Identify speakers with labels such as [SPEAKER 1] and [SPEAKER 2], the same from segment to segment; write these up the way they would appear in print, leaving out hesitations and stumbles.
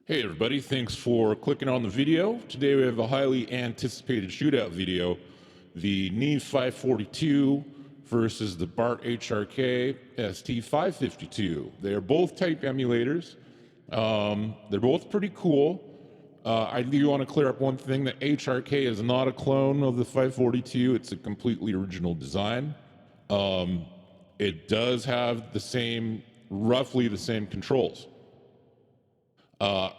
[SPEAKER 1] Hey everybody, thanks for clicking on the video. Today we have a highly anticipated shootout video. The Neve 542 versus the BART HRK st552. They are both type emulators. They're both pretty cool. I do want to clear up one thing, that HRK is not a clone of the 542. It's a completely original design. It does have roughly the same controls.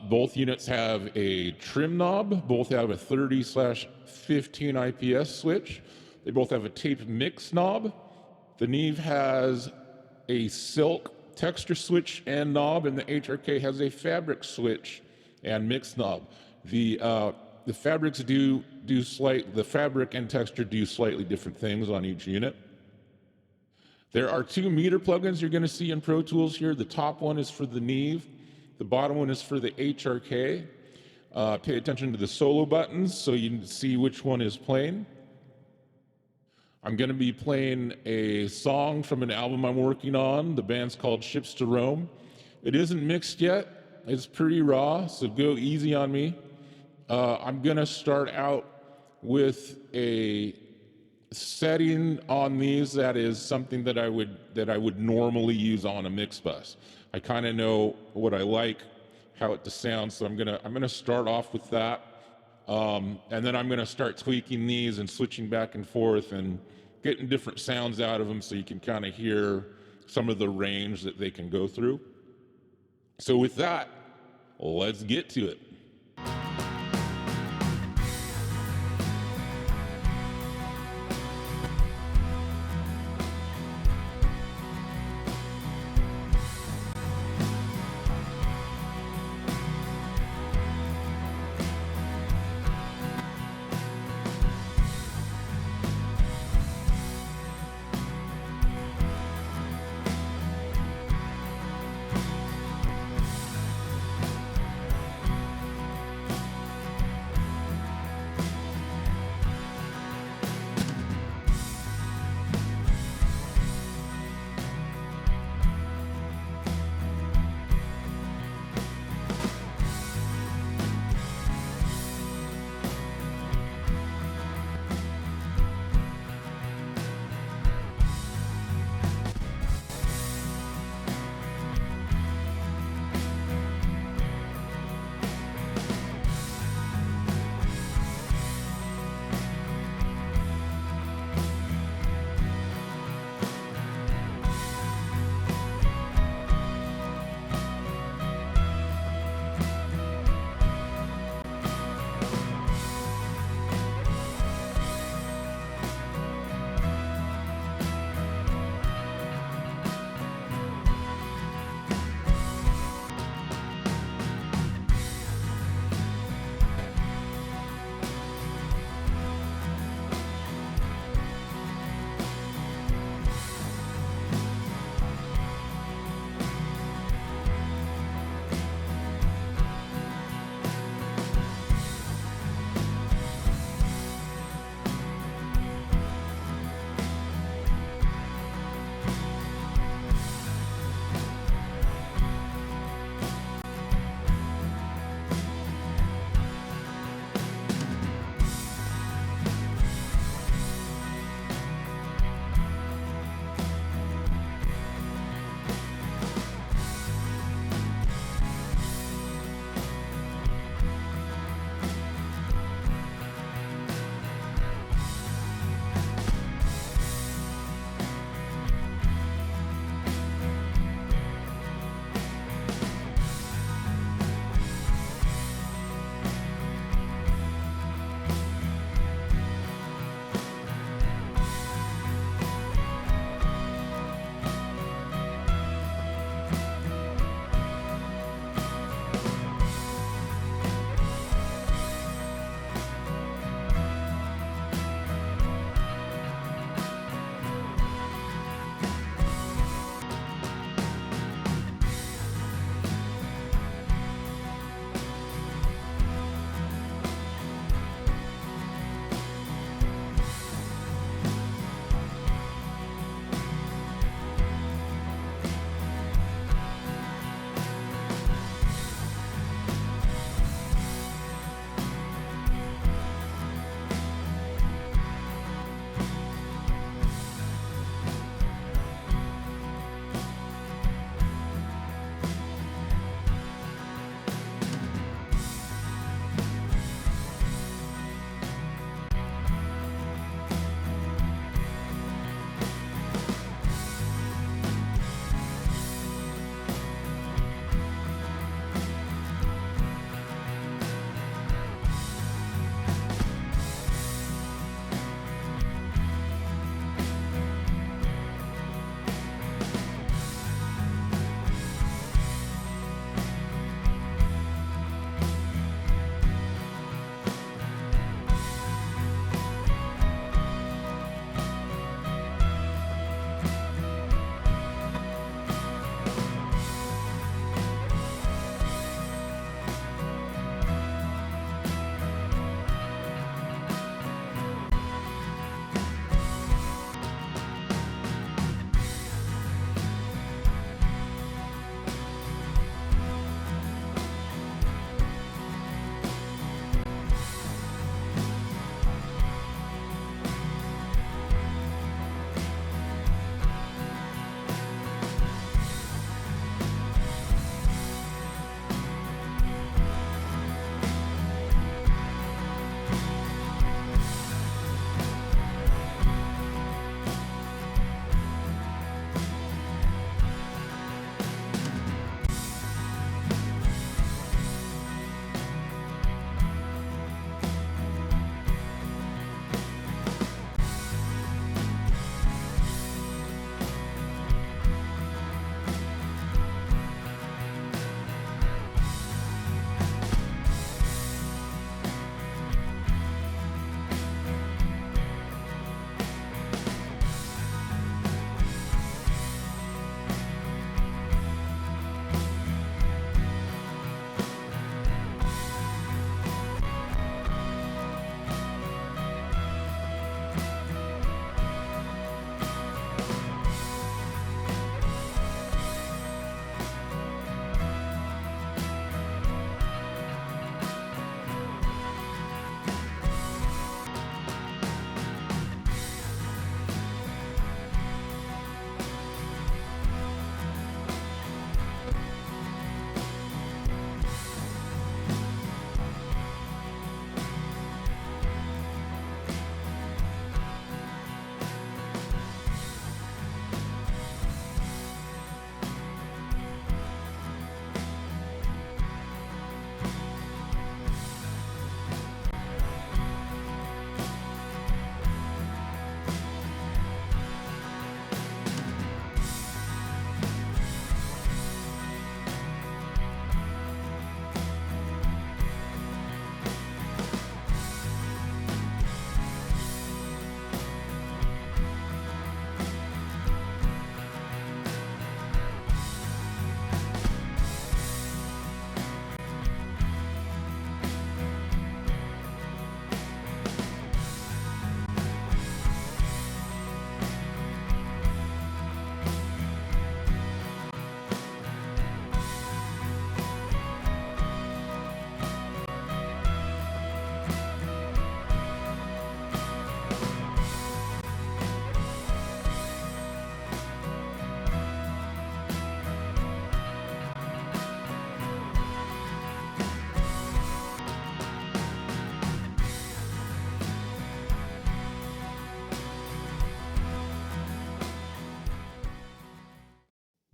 [SPEAKER 1] Both units have a trim knob, both have a 30/15 IPS switch. They both have a tape mix knob. The Neve has a silk texture switch and knob, and the HRK has a fabric switch and mix knob. The fabric and texture do slightly different things on each unit. There are two meter plugins you're going to see in Pro Tools here. The top one is for the Neve. The bottom one is for the HRK. Pay attention to the solo buttons so you can see which one is playing. I'm going to be playing a song from an album I'm working on. The band's called Ships to Rome. It isn't mixed yet. It's pretty raw, so go easy on me. I'm going to start out with a setting on these that is something that I would normally use on a mix bus. I kind of know what I like, how it to sound, so I'm gonna start off with that, and then I'm gonna start tweaking these and switching back and forth and getting different sounds out of them so you can kind of hear some of the range that they can go through. So with that, let's get to it.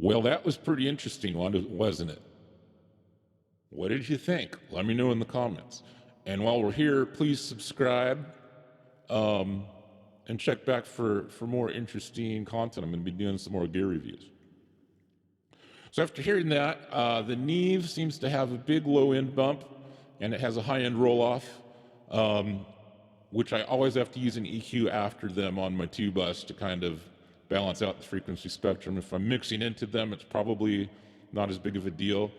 [SPEAKER 1] Well, that was pretty interesting, wasn't it? What did you think? Let me know in the comments. And while we're here, please subscribe and check back for more interesting content. I'm going to be doing some more gear reviews. So after hearing that, the Neve seems to have a big low end bump, and it has a high end roll off, which I always have to use an EQ after them on my 2-bus to kind of balance out the frequency spectrum. If I'm mixing into them, it's probably not as big of a deal.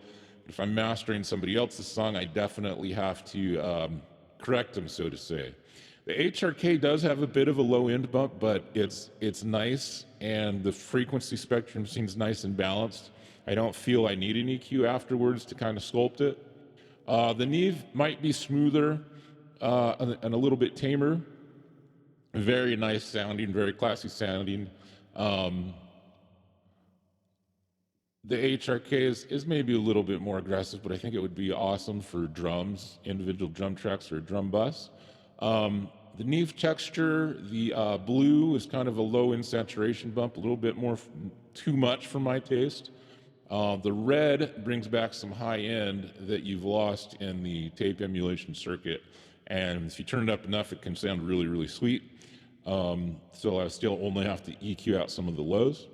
[SPEAKER 1] But if I'm mastering somebody else's song, I definitely have to correct them, so to say. The HRK does have a bit of a low end bump, but it's nice, and the frequency spectrum seems nice and balanced. I don't feel I need an EQ afterwards to kind of sculpt it. The Neve might be smoother and a little bit tamer. Very nice sounding, very classy sounding. The HRK is maybe a little bit more aggressive, but I think it would be awesome for drums, individual drum tracks or a drum bus. The Neve texture, the blue is kind of a low in saturation bump, a little bit more too much for my taste. The red brings back some high end that you've lost in the tape emulation circuit, and if you turn it up enough, it can sound really, really sweet. So I still only have to EQ out some of the lows.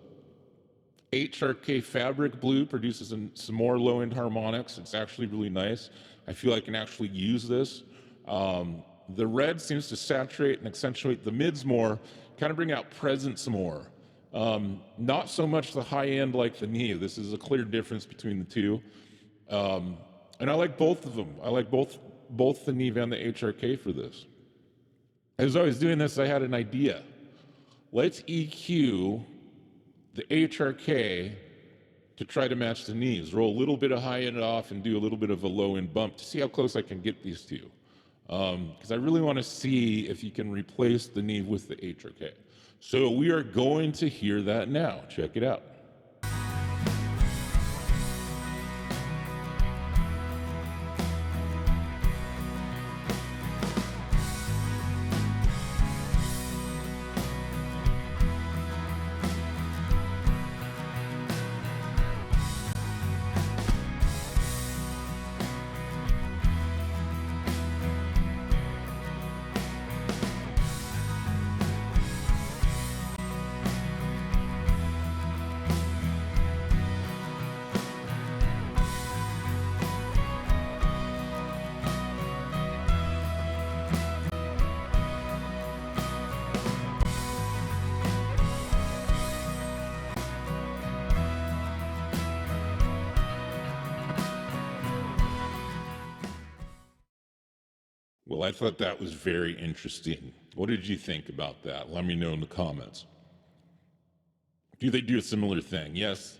[SPEAKER 1] HRK Fabric Blue produces some more low-end harmonics. It's actually really nice. I feel I can actually use this. The red seems to saturate and accentuate the mids more, kind of bring out presence more. Not so much the high end like the Neve. This is a clear difference between the two. And I like both of them. I like both the Neve and the HRK for this. As I was doing this, I had an idea. Let's EQ the HRK to try to match the Neves. Roll a little bit of high end off and do a little bit of a low end bump to see how close I can get these two. Because I really want to see if you can replace the Neve with the HRK. So we are going to hear that now. Check it out. Well, I thought that was very interesting. What did you think about that? Let me know in the comments. Do they do a similar thing? Yes,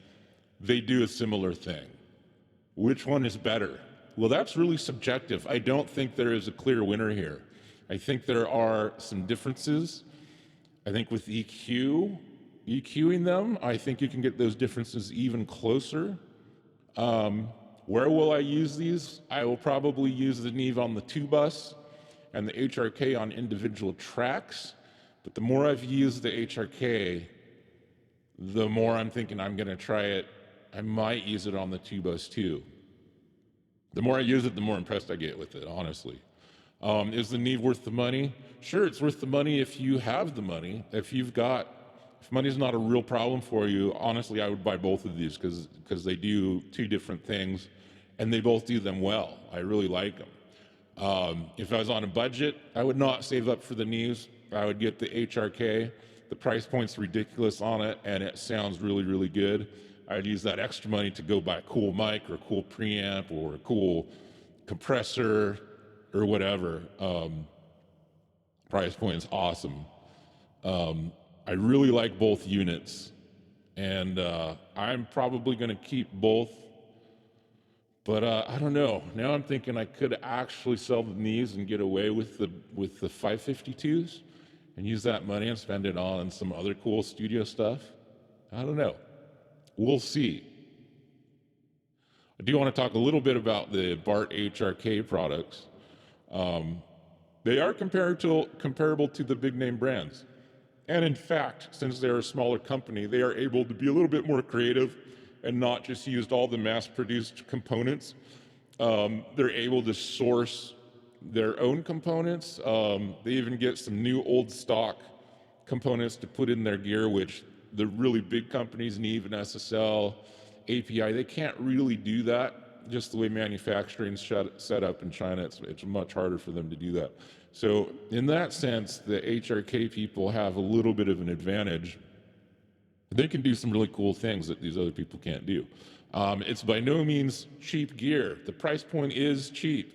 [SPEAKER 1] they do a similar thing. Which one is better? Well, that's really subjective. I don't think there is a clear winner here. I think there are some differences. I think with EQing them, I think you can get those differences even closer. Where will I use these? I will probably use the Neve on the 2-bus and the HRK on individual tracks. But the more I've used the HRK, the more I'm thinking I'm gonna try it. I might use it on the 2-bus too. The more I use it, the more impressed I get with it, honestly. Is the Neve worth the money? Sure, it's worth the money if you have the money. If money's not a real problem for you, honestly, I would buy both of these because they do two different things and they both do them well. I really like them. If I was on a budget, I would not save up for the Neves. I would get the HRK. The price point's ridiculous on it and it sounds really, really good. I'd use that extra money to go buy a cool mic or a cool preamp or a cool compressor or whatever. Price point is awesome. I really like both units, and I'm probably going to keep both, but I don't know. Now I'm thinking I could actually sell the Neves and get away with the 552s and use that money and spend it on some other cool studio stuff. I don't know. We'll see. I do want to talk a little bit about the BART HRK products. They are comparable to the big name brands. And in fact, since they're a smaller company, they are able to be a little bit more creative and not just used all the mass-produced components. They're able to source their own components. They even get some new old stock components to put in their gear, which the really big companies, Neve and SSL, API, they can't really do that. Just the way manufacturing's set up in China, it's much harder for them to do that. So in that sense, the HRK people have a little bit of an advantage. They can do some really cool things that these other people can't do. It's by no means cheap gear. The price point is cheap,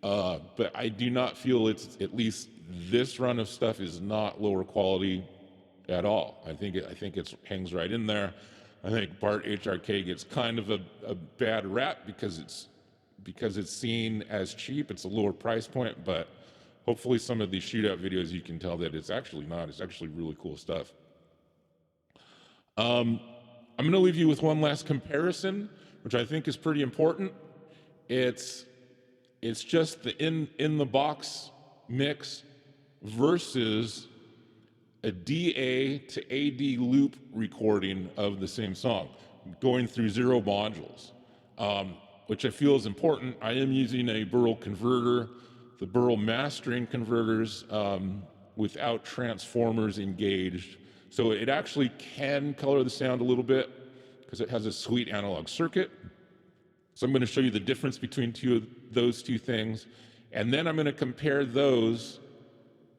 [SPEAKER 1] but I do not feel it's, at least this run of stuff is not lower quality at all. I think it hangs right in there. I think BART HRK gets kind of a bad rap because it's seen as cheap. It's a lower price point, but hopefully some of these shootout videos you can tell that it's actually not. It's actually really cool stuff. I'm going to leave you with one last comparison, which I think is pretty important. It's just the in the box mix versus a DA to AD loop recording of the same song, going through 0 modules, which I feel is important. I am using a Burl converter, the Burl mastering converters, without transformers engaged. So it actually can color the sound a little bit because it has a sweet analog circuit. So I'm going to show you the difference between those two things. And then I'm going to compare those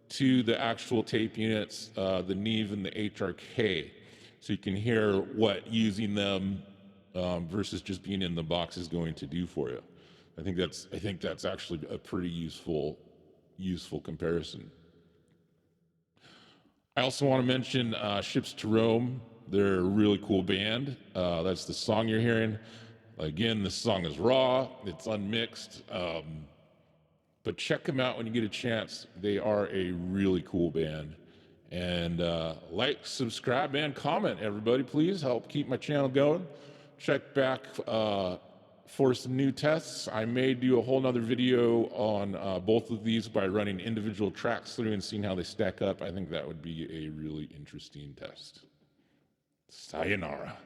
[SPEAKER 1] to the actual tape units, the Neve and the HRK. So you can hear what using them versus just being in the box is going to do for you. I think that's actually a pretty useful comparison. I also want to mention Ships to Rome. They're a really cool band. That's the song you're hearing. Again, this song is raw, it's unmixed, but check them out when you get a chance. They are a really cool band. And like, subscribe, and comment, everybody. Please help keep my channel going. Check back for some new tests. I may do a whole nother video on both of these by running individual tracks through and seeing how they stack up. I think that would be a really interesting test. Sayonara.